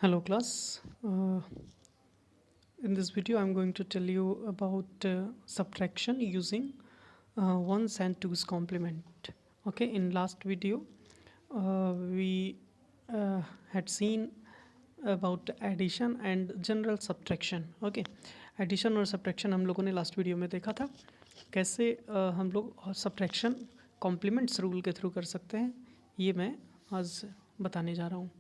Hello class. In this video I'm going to tell you about subtraction using ones and twos complement. Okay, in last video we had seen about addition and general subtraction. Okay, addition और subtraction हम लोगों ने last video में देखा था कैसे हम लोग subtraction complements रूल के थ्रू कर सकते हैं, ये मैं आज बताने जा रहा हूँ।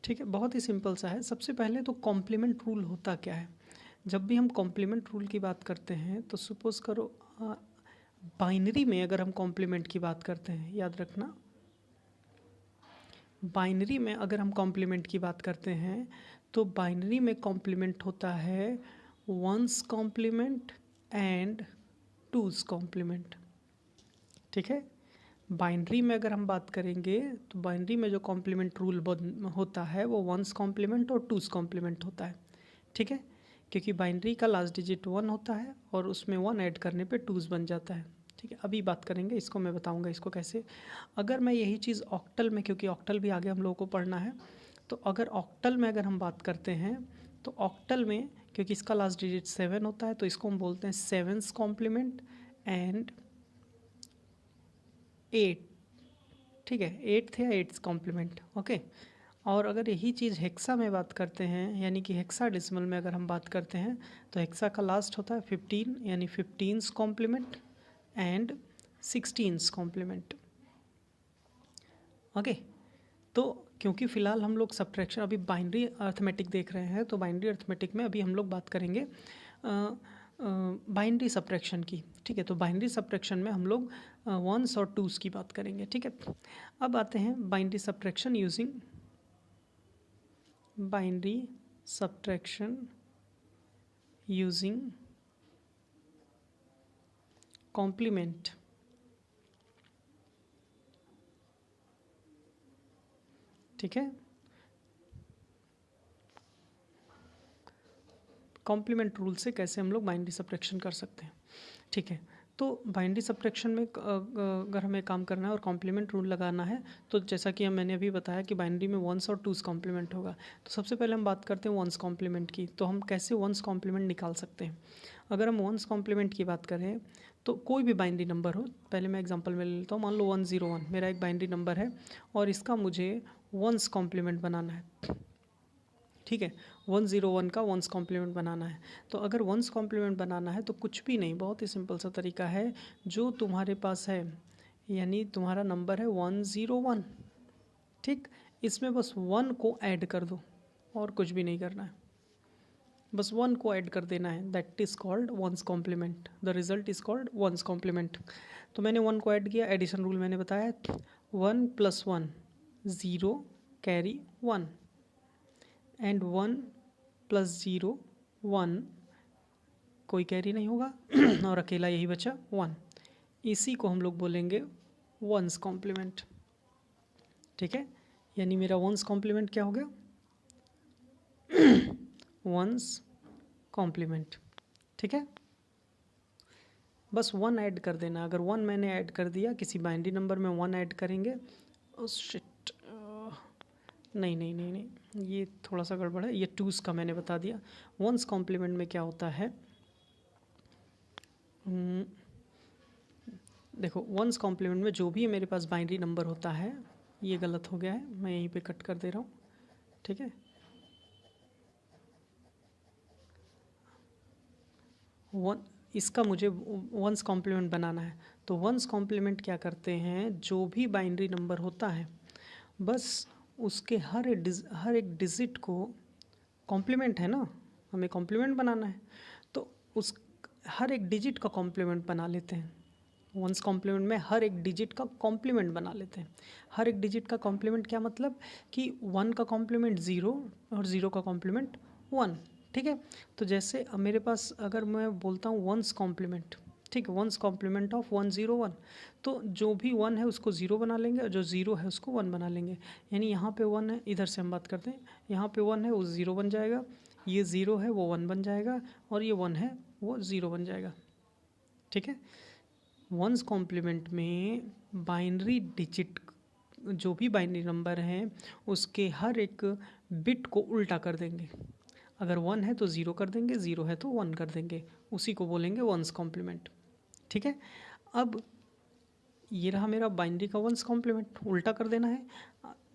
ठीक है, बहुत ही सिंपल सा है। सबसे पहले तो कॉम्प्लीमेंट रूल होता क्या है। जब भी हम कॉम्प्लीमेंट रूल की बात करते हैं तो सपोज करो बाइनरी में अगर हम कॉम्प्लीमेंट की बात करते हैं, याद रखना बाइनरी में अगर हम कॉम्प्लीमेंट की बात करते हैं तो बाइनरी में कॉम्प्लीमेंट होता है one's complement and two's complement. ठीक है, बाइनरी में अगर हम बात करेंगे तो बाइनरी में जो कॉम्प्लीमेंट रूल होता है वो वंस कॉम्प्लीमेंट और टूज कॉम्प्लीमेंट होता है। ठीक है, क्योंकि बाइनरी का लास्ट डिजिट 1 होता है और उसमें 1 ऐड करने पे टूज बन जाता है। ठीक है, अभी बात करेंगे इसको, मैं बताऊंगा इसको कैसे। अगर मैं यही चीज़ ऑक्टल में, क्योंकि ऑक्टल भी आगे हम लोगों को पढ़ना है, तो अगर ऑक्टल में अगर हम बात करते हैं तो ऑक्टल में क्योंकि इसका लास्ट डिजिट 7 होता है तो इसको हम बोलते हैं सेवन्स कॉम्प्लीमेंट एंड 8। ठीक है, 8th या 8th कॉम्प्लीमेंट। ओके, और अगर यही चीज़ हेक्सा में बात करते हैं यानी कि हेक्साडेसिमल में अगर हम बात करते हैं तो हेक्सा का लास्ट होता है 15 यानी 15th complement and 16th complement. Okay, तो क्योंकि फ़िलहाल हम लोग सब्ट्रैक्शन अभी बाइनरी अर्थमेटिक देख रहे हैं तो बाइनरी अर्थमेटिक में अभी हम लोग बात करेंगे बाइनरी सब्ट्रैक्शन की। ठीक है, तो बाइनरी सब्ट्रैक्शन में हम लोग वंस और टूज़ की बात करेंगे। ठीक है, अब आते हैं binary subtraction using binary subtraction using complement. ठीक है, कॉम्प्लीमेंट रूल से कैसे हम लोग बाइनरी सब्ट्रैक्शन कर सकते हैं। ठीक है, तो बाइनरी सब्ट्रैक्शन में अगर हमें काम करना है और कॉम्प्लीमेंट रूल लगाना है तो जैसा कि मैंने अभी बताया कि बाइनरी में वंस और टूज़ कॉम्प्लीमेंट होगा। तो सबसे पहले हम बात करते हैं वंस कॉम्प्लीमेंट की। तो हम कैसे वंस कॉम्प्लीमेंट निकाल सकते हैं। अगर हम वंस कॉम्प्लीमेंट की बात करें तो कोई भी बाइनरी नंबर हो, पहले मैं एग्जांपल में ले लेता हूँ। मान लो 101 मेरा एक बाइनरी नंबर है और इसका मुझे वंस कॉम्प्लीमेंट बनाना है। ठीक है, 101 का वंस कॉम्प्लीमेंट बनाना है। तो अगर वंस कॉम्प्लीमेंट बनाना है तो कुछ भी नहीं, बहुत ही सिंपल सा तरीका है। जो तुम्हारे पास है यानी तुम्हारा नंबर है 101, ठीक, इसमें बस 1 को ऐड कर दो और कुछ भी नहीं करना है, बस 1 को ऐड कर देना है। That is called one's complement, the result is called one's complement. तो मैंने 1 को ऐड किया, एडिशन रूल मैंने बताया 1 + 1 0 कैरी 1 एंड 1 + 0 1, कोई कैरी नहीं होगा और अकेला यही बचा 1। इसी को हम लोग बोलेंगे वंस कॉम्प्लीमेंट। ठीक है, यानी मेरा वंस कॉम्प्लीमेंट क्या हो गया, वंस कॉम्प्लीमेंट। ठीक है, बस 1 ऐड कर देना। अगर 1 मैंने ऐड कर दिया, किसी बाइनरी नंबर में 1 ऐड करेंगे, शिट, नहीं नहीं नहीं नहीं, ये थोड़ा सा गड़बड़ है। ये टूज़ का मैंने बता दिया। वंस कॉम्प्लीमेंट में क्या होता है, देखो वंस कॉम्प्लीमेंट में जो भी मेरे पास बाइनरी नंबर होता है, ये गलत हो गया है, मैं यहीं पे कट कर दे रहा हूँ। ठीक है, वन इसका मुझे वंस कॉम्प्लीमेंट बनाना है। तो वंस कॉम्प्लीमेंट क्या करते हैं, जो भी बाइनरी नंबर होता है बस उसके हर एक डिजिट को, कॉम्प्लीमेंट है ना, हमें कॉम्प्लीमेंट बनाना है, तो उस हर एक डिजिट का कॉम्प्लीमेंट बना लेते हैं। वंस कॉम्प्लीमेंट में हर एक डिजिट का कॉम्प्लीमेंट बना लेते हैं। हर एक डिजिट का कॉम्प्लीमेंट क्या मतलब कि 1 का कॉम्प्लीमेंट 0 और 0 का कॉम्प्लीमेंट 1। ठीक है, तो जैसे मेरे पास अगर मैं बोलता हूँ वंस कॉम्प्लीमेंट, ठीक है, वंस कॉम्प्लीमेंट ऑफ 101, तो जो भी 1 है उसको 0 बना लेंगे और जो 0 है उसको 1 बना लेंगे। यानी यहाँ पे 1 है, इधर से हम बात करते हैं, यहाँ पे 1 है वो 0 बन जाएगा, ये 0 है वो 1 बन जाएगा और ये 1 है वो 0 बन जाएगा। ठीक है, वंस कॉम्प्लीमेंट में बाइनरी डिजिट जो भी बाइनरी नंबर हैं उसके हर एक बिट को उल्टा कर देंगे। अगर 1 है तो 0 कर देंगे, 0 है तो 1 कर देंगे, उसी को बोलेंगे वंस कॉम्प्लीमेंट। ठीक है, अब ये रहा मेरा बाइनरी का वंस कॉम्प्लीमेंट, उल्टा कर देना है।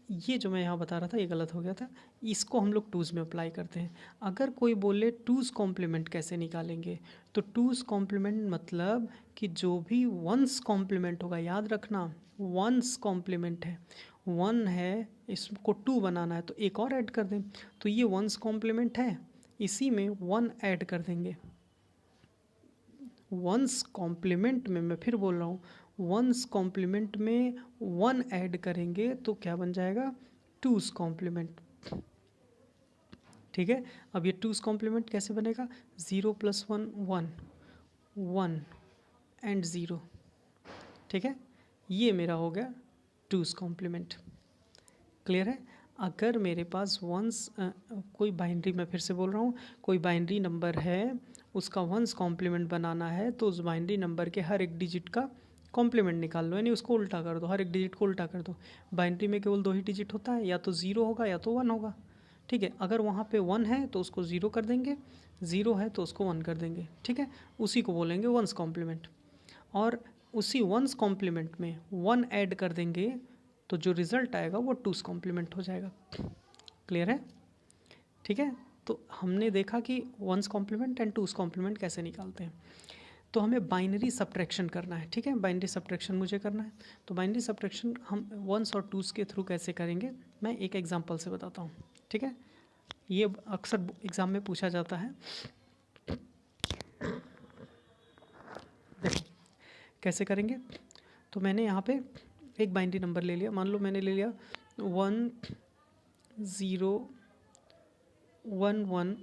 ये जो मैं यहाँ बता रहा था ये गलत हो गया था, इसको हम लोग टूज़ में अप्लाई करते हैं। अगर कोई बोले टूज़ कॉम्प्लीमेंट कैसे निकालेंगे, तो टूज़ कॉम्प्लीमेंट मतलब कि जो भी वंस कॉम्प्लीमेंट होगा, याद रखना वंस कॉम्प्लीमेंट है, 1 है, इसको 2 बनाना है तो एक और ऐड कर दें, तो ये वंस कॉम्प्लीमेंट है, इसी में 1 ऐड कर देंगे। वंस कॉम्प्लीमेंट में, मैं फिर बोल रहा हूँ, वंस कॉम्प्लीमेंट में 1 ऐड करेंगे तो क्या बन जाएगा, टूज़ कॉम्प्लीमेंट। ठीक है, अब ये टूज़ कॉम्प्लीमेंट कैसे बनेगा, 0 + 1 1, 1 एंड 0। ठीक है, ये मेरा हो गया टूज़ कॉम्प्लीमेंट। क्लियर है। अगर मेरे पास वंस कोई बाइनरी, मैं फिर से बोल रहा हूँ, कोई बाइनरी नंबर है, उसका वंस कॉम्प्लीमेंट बनाना है तो उस बाइनरी नंबर के हर एक डिजिट का कॉम्प्लीमेंट निकाल लो, यानी उसको उल्टा कर दो, हर एक डिजिट को उल्टा कर दो। बाइनरी में केवल 2 ही डिजिट होता है, या तो 0 होगा या तो 1 होगा। ठीक है, अगर वहाँ पे 1 है तो उसको 0 कर देंगे, 0 है तो उसको 1 कर देंगे। ठीक है, उसी को बोलेंगे वंस कॉम्प्लीमेंट। और उसी वंस कॉम्प्लीमेंट में 1 ऐड कर देंगे तो जो रिज़ल्ट आएगा वो टूज़ कॉम्प्लीमेंट हो जाएगा। क्लियर है। ठीक है, तो हमने देखा कि one's complement and two's complement कैसे निकालते हैं। तो हमें बाइनरी सब्ट्रैक्शन करना है। ठीक है, बाइनरी सब्ट्रैक्शन मुझे करना है, तो बाइनरी सब्ट्रैक्शन हम वंस और टूज़ के थ्रू कैसे करेंगे, मैं एक एग्जांपल से बताता हूँ। ठीक है, ये अक्सर एग्ज़ाम में पूछा जाता है। देखो कैसे करेंगे, तो मैंने यहाँ पे एक बाइनरी नंबर ले लिया, मान लो मैंने ले लिया 1 0 1 1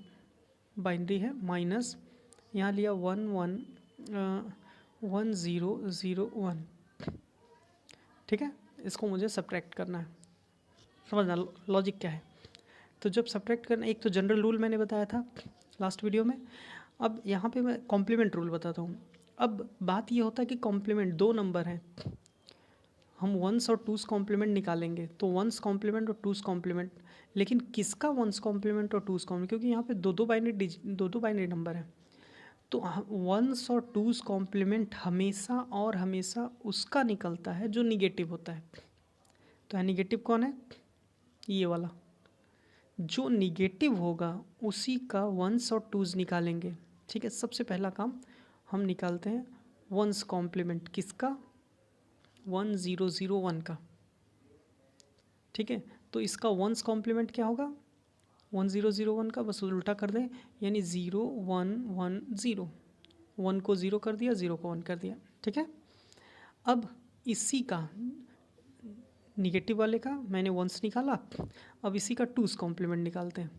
बाइनरी है, माइनस यहाँ लिया 1 1 1 0 0 1। ठीक है, इसको मुझे सब्ट्रैक्ट करना है, समझना लॉजिक क्या है। तो जब सब्ट्रैक्ट करना, एक तो जनरल रूल मैंने बताया था लास्ट वीडियो में, अब यहाँ पे मैं कॉम्प्लीमेंट रूल बताता हूँ। अब बात ये होता है कि कॉम्प्लीमेंट 2 नंबर हैं, हम वंस और टूज़ कॉम्प्लीमेंट निकालेंगे तो वंस कॉम्प्लीमेंट और टूज़ कॉम्प्लीमेंट, लेकिन किसका वंस कॉम्प्लीमेंट और टूज़ कॉम्प्लीमेंट, क्योंकि यहाँ पे दो दो बाइनरी नंबर हैं, तो वंस और टूज़ कॉम्प्लीमेंट हमेशा और हमेशा उसका निकलता है जो निगेटिव होता है। तो यहाँ निगेटिव कौन है, ये वाला, जो निगेटिव होगा उसी का वंस और टूज़ निकालेंगे। ठीक है, सबसे पहला काम हम निकालते हैं वंस कॉम्प्लीमेंट, किसका, 1 0 0 1 का। ठीक है, तो इसका वंस कॉम्प्लीमेंट क्या होगा, 1 0 0 1 का, बस उल्टा कर दें, यानी 0 1 1 0, 1 को 0 कर दिया, 0 को 1 कर दिया। ठीक है, अब इसी का निगेटिव वाले का मैंने वंस निकाला, अब इसी का टूज़ कॉम्प्लीमेंट निकालते हैं,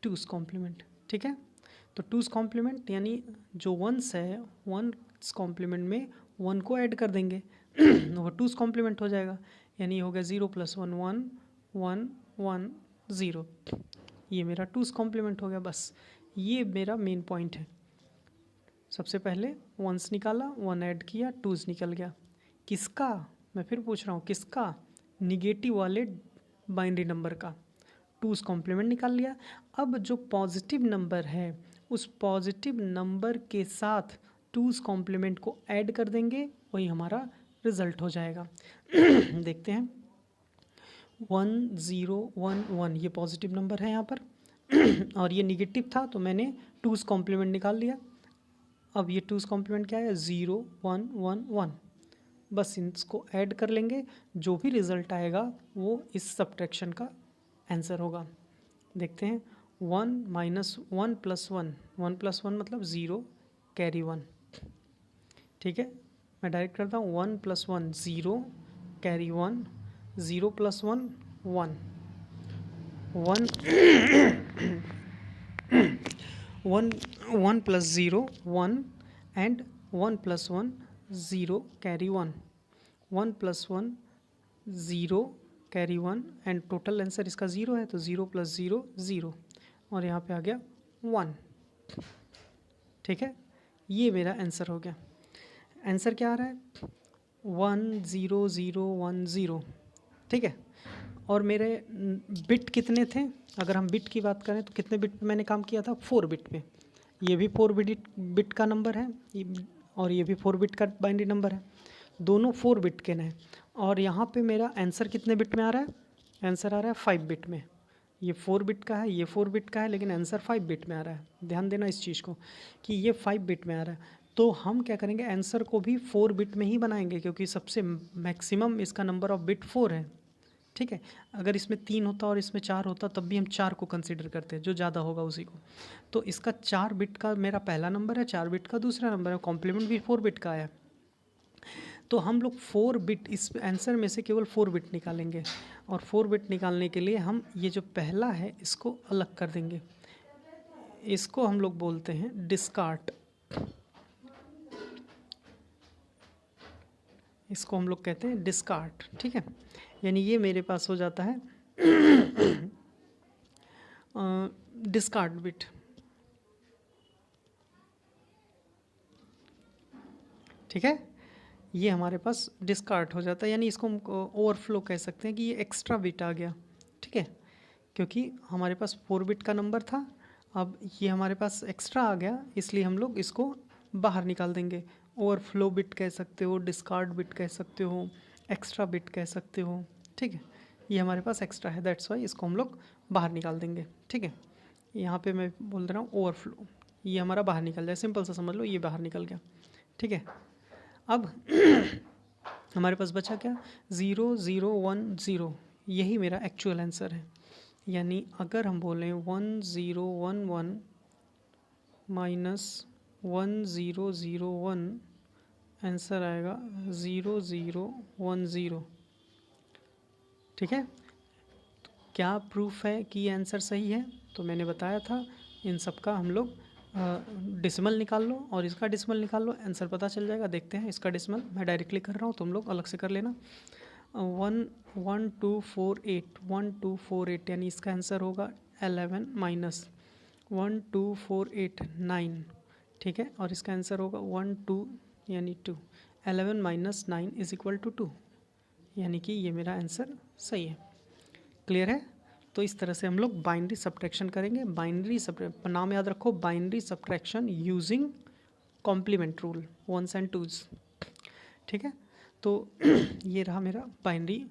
टूज़ कॉम्प्लीमेंट। ठीक है, तो टूज़ कॉम्प्लीमेंट यानी जो वंस है, वंस कॉम्प्लीमेंट में 1 को ऐड कर देंगे वो टूज़ कॉम्प्लीमेंट हो जाएगा, यानी हो गया 0 + 1 1 1 1 0, ये मेरा टूज़ कॉम्प्लीमेंट हो गया। बस ये मेरा मेन पॉइंट है, सबसे पहले वंस निकाला, 1 ऐड किया, टूज़ निकल गया। किसका, मैं फिर पूछ रहा हूँ, किसका, निगेटिव वाले बाइनरी नंबर का, टूज़ कॉम्प्लीमेंट निकाल लिया। अब जो पॉजिटिव नंबर है उस पॉजिटिव नंबर के साथ टूज़ कॉम्प्लीमेंट को ऐड कर देंगे, वही हमारा रिजल्ट हो जाएगा। देखते हैं, 1 0 1 1 ये पॉजिटिव नंबर है यहाँ पर और ये निगेटिव था तो मैंने टूज़ कॉम्प्लीमेंट निकाल लिया। अब ये टूज़ कॉम्प्लीमेंट क्या है, 0 1 1 1, बस इसको ऐड कर लेंगे, जो भी रिज़ल्ट आएगा वो इस सब्ट्रैक्शन का आंसर होगा। देखते हैं, 1 - 1 + 1, 1 + 1 मतलब 0 कैरी 1। ठीक है, मैं डायरेक्ट करता हूँ, 1 + 1 0 carry 1, 0 + 1 1 1 1 1 + 0 1 and 1 + 1 0 carry 1, 1 + 1 0 carry 1 and total answer इसका 0 है तो 0 + 0 0 और यहाँ पे आ गया 1। ठीक है, ये मेरा आंसर हो गया। आंसर क्या आ रहा है, 1 0 0 1 0, ठीक है। और मेरे बिट कितने थे, अगर हम बिट की बात करें तो कितने बिट पे मैंने काम किया था, 4 बिट पे। ये भी 4 बिट का नंबर है, और ये भी 4 बिट का बाइनरी नंबर है, दोनों 4 बिट के हैं। और यहाँ पे मेरा आंसर कितने बिट में आ रहा है, आंसर आ रहा है 5 बिट में। ये 4 बिट का है, ये 4 बिट का है, लेकिन आंसर 5 बिट में आ रहा है। ध्यान देना इस चीज़ को कि ये 5 बिट में आ रहा है। तो हम क्या करेंगे, आंसर को भी 4 बिट में ही बनाएंगे, क्योंकि सबसे मैक्सिमम इसका नंबर ऑफ बिट 4 है। ठीक है, अगर इसमें 3 होता और इसमें 4 होता तब भी हम 4 को कंसीडर करते हैं, जो ज़्यादा होगा उसी को। तो इसका 4 बिट का मेरा पहला नंबर है, 4 बिट का दूसरा नंबर है, कॉम्प्लीमेंट भी 4 बिट का आया। तो हम लोग 4 बिट इस आंसर में से केवल 4 बिट निकालेंगे, और 4 बिट निकालने के लिए हम ये जो पहला है इसको अलग कर देंगे। इसको हम लोग बोलते हैं डिस्कार्ट, इसको हम लोग कहते हैं डिस्कार्ट। ठीक है, यानी ये मेरे पास हो जाता है डिस्कार्ड बिट। ठीक है, ये हमारे पास डिस्कार्ड हो जाता है, यानी इसको हम ओवरफ्लो कह सकते हैं कि ये एक्स्ट्रा बिट आ गया। ठीक है, क्योंकि हमारे पास 4 बिट का नंबर था, अब ये हमारे पास एक्स्ट्रा आ गया, इसलिए हम लोग इसको बाहर निकाल देंगे। ओवरफ्लो बिट कह सकते हो, डिस्कार्ड बिट कह सकते हो, एक्स्ट्रा बिट कह सकते हो। ठीक है, ये हमारे पास एक्स्ट्रा है, दैट्स वाई इसको हम लोग बाहर निकाल देंगे। ठीक है, यहाँ पे मैं बोल दे रहा हूँ ओवरफ्लो, ये हमारा बाहर निकल जाए, सिंपल सा समझ लो, ये बाहर निकल गया। ठीक है, अब हमारे पास बचा क्या, 0 0 1 0, यही मेरा एक्चुअल आंसर है। यानी अगर हम बोलें 1 0 1 1 माइनस 1 0 0 1, आंसर आएगा 0 0 1 0। ठीक है, क्या प्रूफ है कि ये आंसर सही है, तो मैंने बताया था इन सब का हम लोग डिसिमल निकाल लो और इसका डिसिमल निकाल लो, आंसर पता चल जाएगा। देखते हैं इसका डिसिमल, मैं डायरेक्टली कर रहा हूँ, तुम लोग अलग से कर लेना। 1 2 4 8 यानी इसका आंसर होगा 11 माइनस 1 2 4 8 9। ठीक है, और इसका आंसर होगा 1 2 यानी 2, 11 माइनस 9 इज इक्वल टू 2, यानी कि ये मेरा आंसर सही है। क्लियर है, तो इस तरह से हम लोग बाइनरी सब्ट्रैक्शन करेंगे। बाइनरी नाम याद रखो, binary subtraction using complement rule, 1s and 2s। ठीक है, तो ये रहा मेरा binary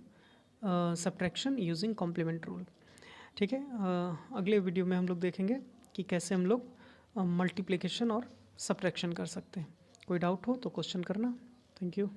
subtraction using complement rule. ठीक है, अगले वीडियो में हम लोग देखेंगे कि कैसे हम लोग मल्टीप्लिकेशन और सब्ट्रैक्शन कर सकते हैं। कोई डाउट हो तो क्वेश्चन करना। Thank you.